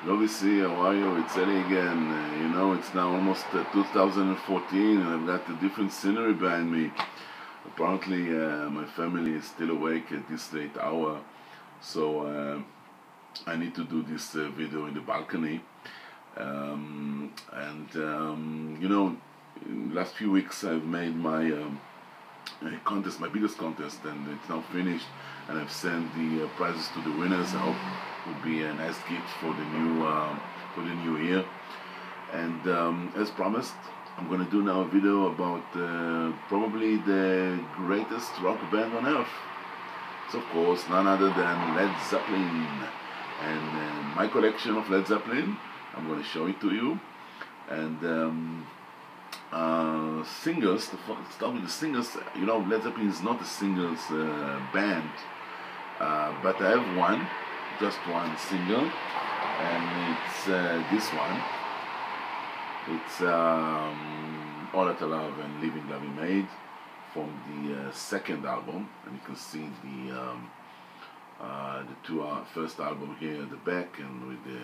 Obviously, how are you? It's Eli again. It's now almost 2014 and I've got a different scenery behind me. Apparently, my family is still awake at this late hour, so I need to do this video in the balcony. In the last few weeks I've made my contest, my biggest contest, and it's now finished, and I've sent the prizes to the winners. I hope it would be a nice gift for the new year. And as promised, I'm going to do now a video about probably the greatest rock band on earth. It's of course none other than Led Zeppelin, and my collection of Led Zeppelin, I'm going to show it to you. And singers, to start with the singers, Led Zeppelin is not a singers band, but I have just one single, and it's this one. It's All That I Love and Living Loving Made from the second album, and you can see the first album here at the back, and with the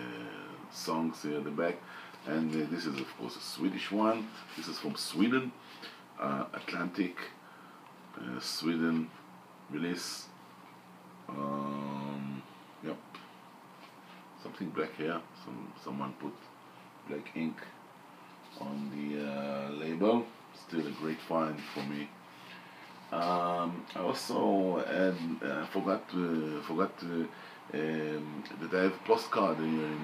songs here at the back. And this is of course a Swedish one. This is from Sweden, Atlantic, Sweden release. Yep, something black here. Someone put black ink on the label. Still a great find for me. I also forgot that I have postcard in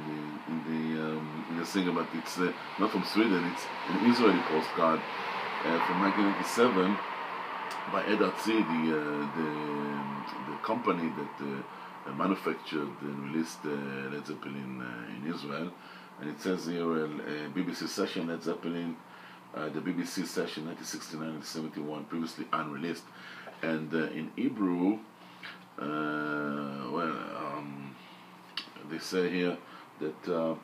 the single, but it's not from Sweden. It's an Israeli postcard from 1997 by EDRC, the company that manufactured and released Led Zeppelin in Israel. And it says here BBC session Led Zeppelin, the BBC session 1969-1971, previously unreleased. And in Hebrew, they say here that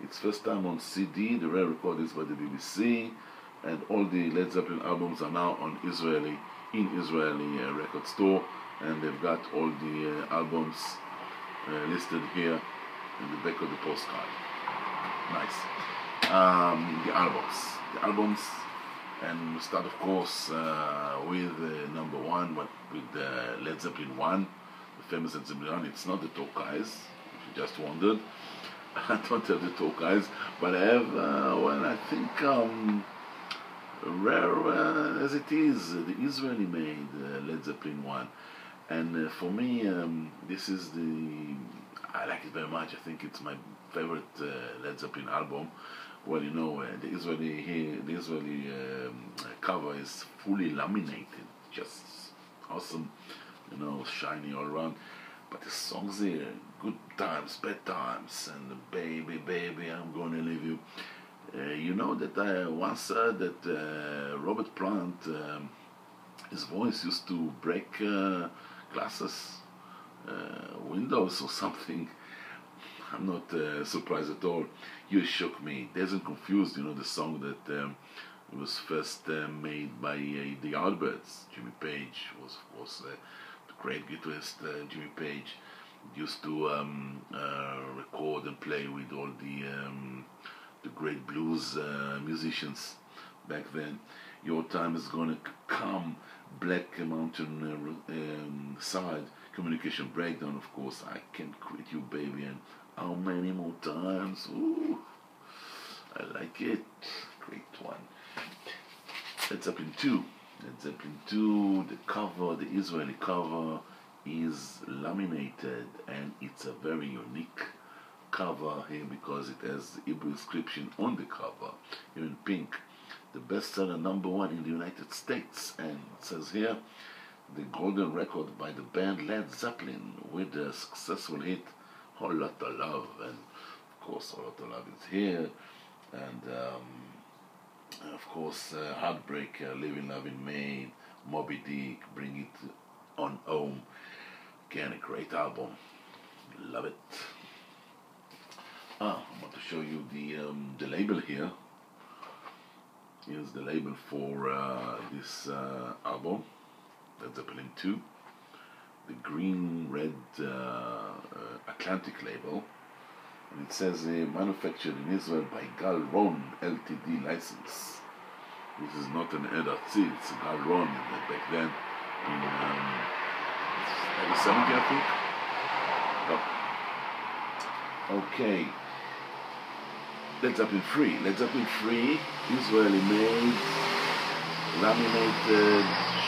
it's first time on CD. The rare recordings by the BBC, and all the Led Zeppelin albums are now on Israeli record store, and they've got all the albums listed here in the back of the postcard. Nice. The albums, and we start of course with number one, but with Led Zeppelin 1, the famous Led Zeppelin 1. It's not the Tokais, if you just wondered. I don't have the Tokais, but I have, I think, rare as it is, the Israeli made Led Zeppelin 1. And for me, this is I like it very much. I think it's my favorite Led Zeppelin album. Well, the Israeli cover is fully laminated, just awesome, shiny all around. But the songs here, good times, bad times, and baby, baby, I'm gonna leave you. You know that I once heard that Robert Plant, his voice used to break glasses, windows or something. I'm not surprised at all. You shook me. Dazed and Confused, the song that was first made by the Yardbirds. Jimmy Page was, of course, the great guitarist. Jimmy Page used to record and play with all the great blues musicians back then. Your Time Is Gonna Come, Black Mountain Side, Communication Breakdown, of course, I Can't Quit You Baby, and How Many More Times. Ooh, I like it. Great one. Led Zeppelin 2. Led Zeppelin 2, the cover, the Israeli cover, is laminated, and it's a very unique cover here because it has the Hebrew inscription on the cover here in pink. The bestseller #1 in the United States, and it says here the golden record by the band Led Zeppelin with the successful hit Whole Lot of Love. And of course Whole Lot of Love is here, and of course Heartbreak, Living Loving Made, Moby Dick, Bring It On Home. Again, a great album, love it. I want to show you the label here. Here's the label for this album, Led Zeppelin 2. The green-red Atlantic label, and it says manufactured in Israel by Galron Ltd license. This is not an EDRC, it's a Galron back then in 1970, I think. Okay. Led Zeppelin 3. Led Zeppelin 3, Israeli made, laminated,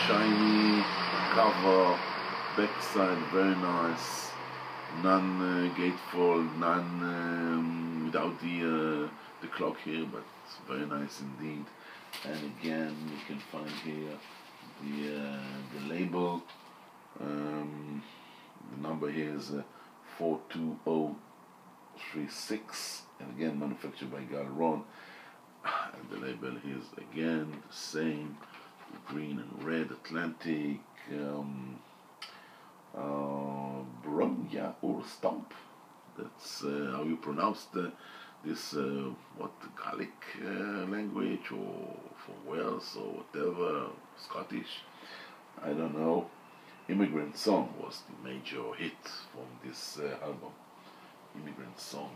shiny cover, backside very nice, non-gatefold, without the clock here, but it's very nice indeed. And again, you can find here the label. The number here is 42036, and again manufactured by Galron. And the label here is again the same, green and red Atlantic. Bromia or Stump. That's how you pronounce this what Gaelic language, or from Wales or whatever, Scottish, I don't know. Immigrant Song was the major hit from this album. Immigrant Song,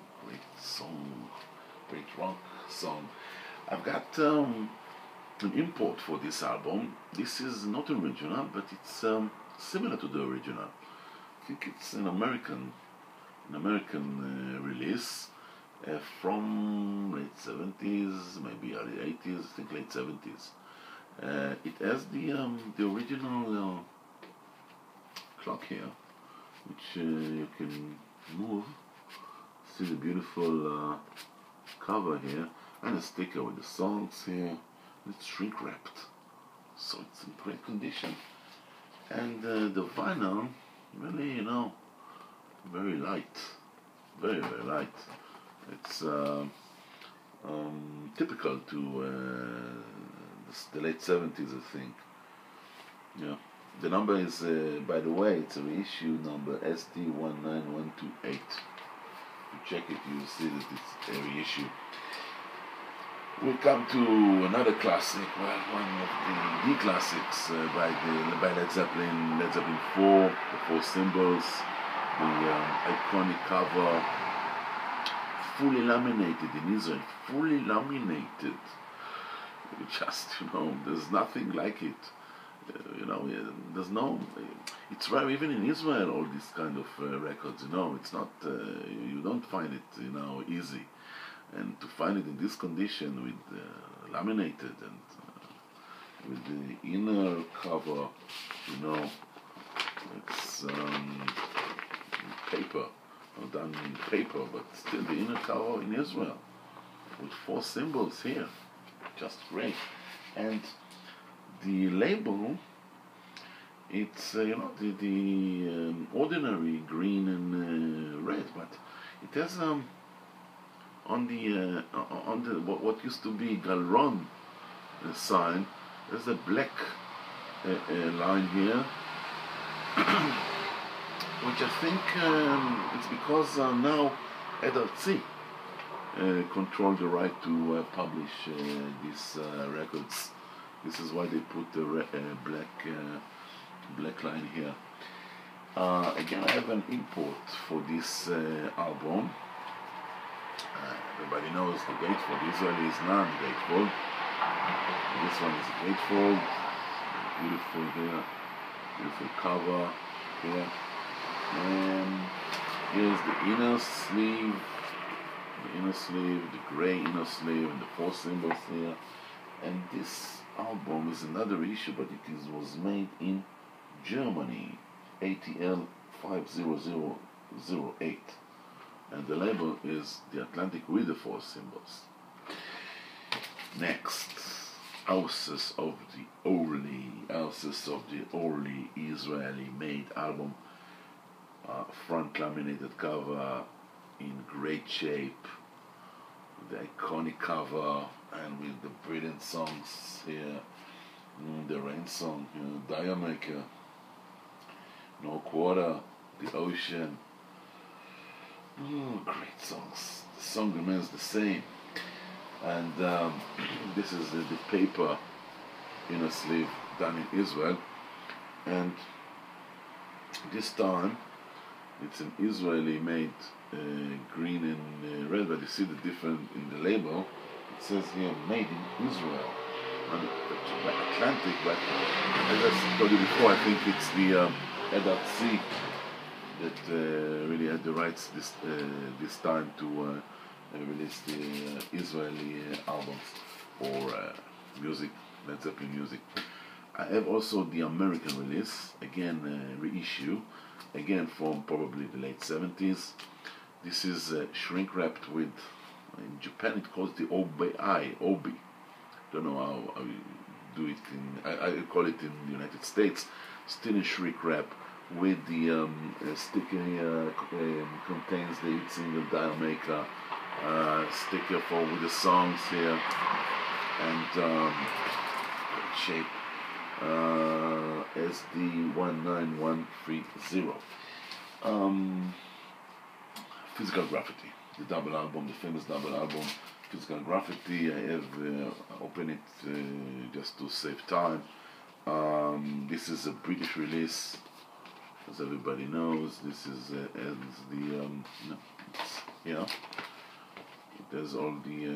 great rock song. I've got an import for this album. This is not original, but it's similar to the original. I think it's an American release from late 70s, maybe early 80s, I think late 70s. It has the original clock here, which you can move. See the beautiful cover here, and a sticker with the songs here. It's shrink wrapped, so it's in great condition. And the vinyl, really, very light, very light. It's typical to the late 70s, I think. Yeah. The number is, by the way, it's a reissue number SD19128. If you check it, you'll see that it's a reissue. We come to another classic, well, one of the classics by Led Zeppelin, Led Zeppelin 4, the four symbols, the iconic cover, fully laminated in Israel, fully laminated. Just, there's nothing like it. There's no, it's rare even in Israel, all these kind of records, it's not, you don't find it, easy. And to find it in this condition with laminated and with the inner cover, it's paper, not done in paper, but still the inner cover in Israel with four symbols here, just great. And the label, it's the ordinary green and red, but it has on the what used to be Galron sign, there's a black line here, which I think it's because now EDRC control the right to publish these records. This is why they put the black line here. Again, I have an import for this album. Everybody knows the gatefold. Israeli is non-gatefold. This one is a gatefold. Beautiful here. Beautiful cover here. And here's the inner sleeve. The gray inner sleeve, and the four symbols here. And this album is another issue, but it was made in Germany, ATL 50008. And the label is the Atlantic with the four symbols. Next, Houses of the Orly Israeli made album. Front laminated cover in great shape, the iconic cover, and with the brilliant songs here. The Rain song, Diamaker, No Quarter, The Ocean. Great songs. The song remains the same. And this is the paper inner sleeve done in Israel. And this time it's an Israeli made green and read, but you see the difference in the label. It says here, made in Israel. On the Atlantic, but as I told you before, I think it's the Edat C that really had the rights this time to release the Israeli albums or music, Led Zeppelin music. I have also the American release, again reissue, again from probably the late 70s. This is shrink wrapped with, in Japan it calls the obi. Don't know how you do it I call it in the United States. Still in shrink wrap with the sticker here contains the hit single Dial Maker, sticker with the songs here, and shape SD19130. Physical Graffiti, the double album, the famous double album. Physical Graffiti, I have opened it just to save time. This is a British release, as everybody knows. This is as the it has all the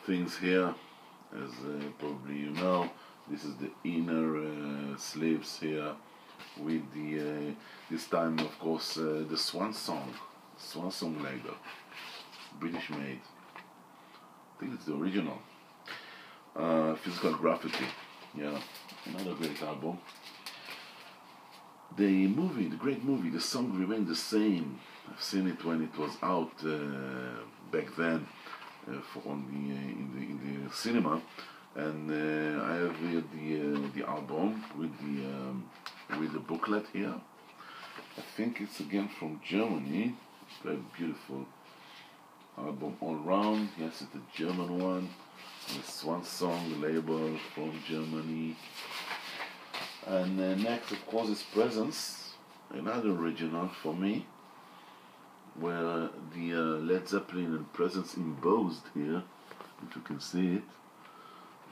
things here, as probably you know. This is the inner sleeves here with the this time, of course, the Swan Song label, British made. I think it's the original. Physical Graffiti, yeah, another great album. The movie, the great movie, the song remained the same. I've seen it when it was out back then in the cinema, and I have here the album with the booklet here. I think it's again from Germany. Very beautiful album all round. Yes, it's a German one. The Swan Song label from Germany. And next, of course, is Presence, another original for me, where the Led Zeppelin and Presence embossed here, if you can see it.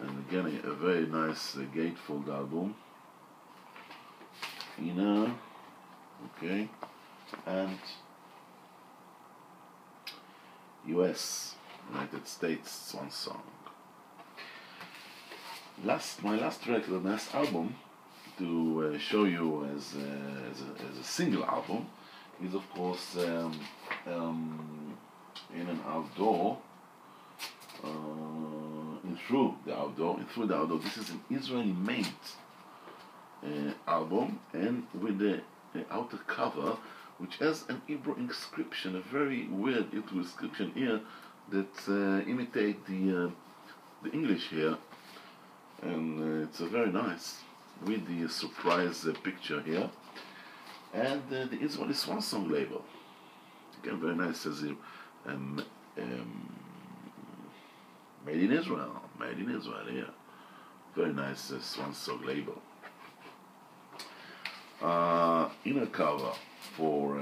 And again, a very nice gatefold album. Okay, and United States Swan Song. My last record, last album to show you as a single album is, of course, in an outdoor, through the outdoor. This is an Israeli-made album, and with the outer cover, which has an Hebrew inscription, a very weird Hebrew inscription here that imitate the English here, and it's a very nice, with the surprise picture here, and the Israeli Swan Song label. Again, very nice, as made in Israel, yeah. Very nice Swan Song label. Inner cover for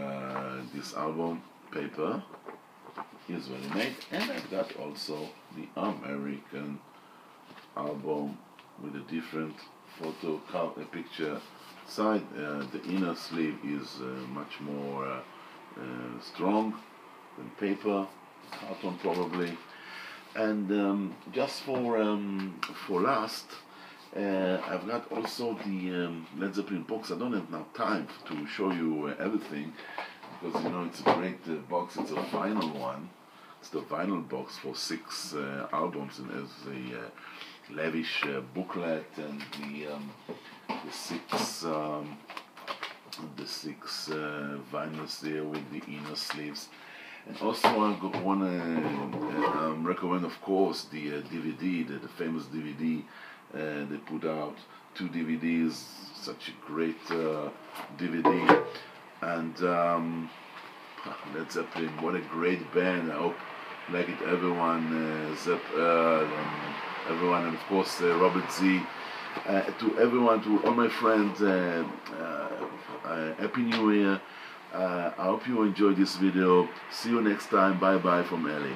this album, paper, Israeli made, and I've got also the American album with a different photo cover picture side. The inner sleeve is much more strong than paper, carton probably. And just for last, I've got also the Led Zeppelin box. I don't have now time to show you everything, because it's a great box. It's a vinyl one. It's the vinyl box for 6 albums, and has a lavish booklet and the six vinyls there with the inner sleeves. And also I want to recommend, of course, the DVD, the famous DVD. They put out 2 DVDs, such a great DVD. And Led Zeppelin, what a great band. I hope like it, everyone, everyone, and of course Robert Z. To everyone, to all my friends, Happy New Year. I hope you enjoyed this video. See you next time. Bye bye from LA.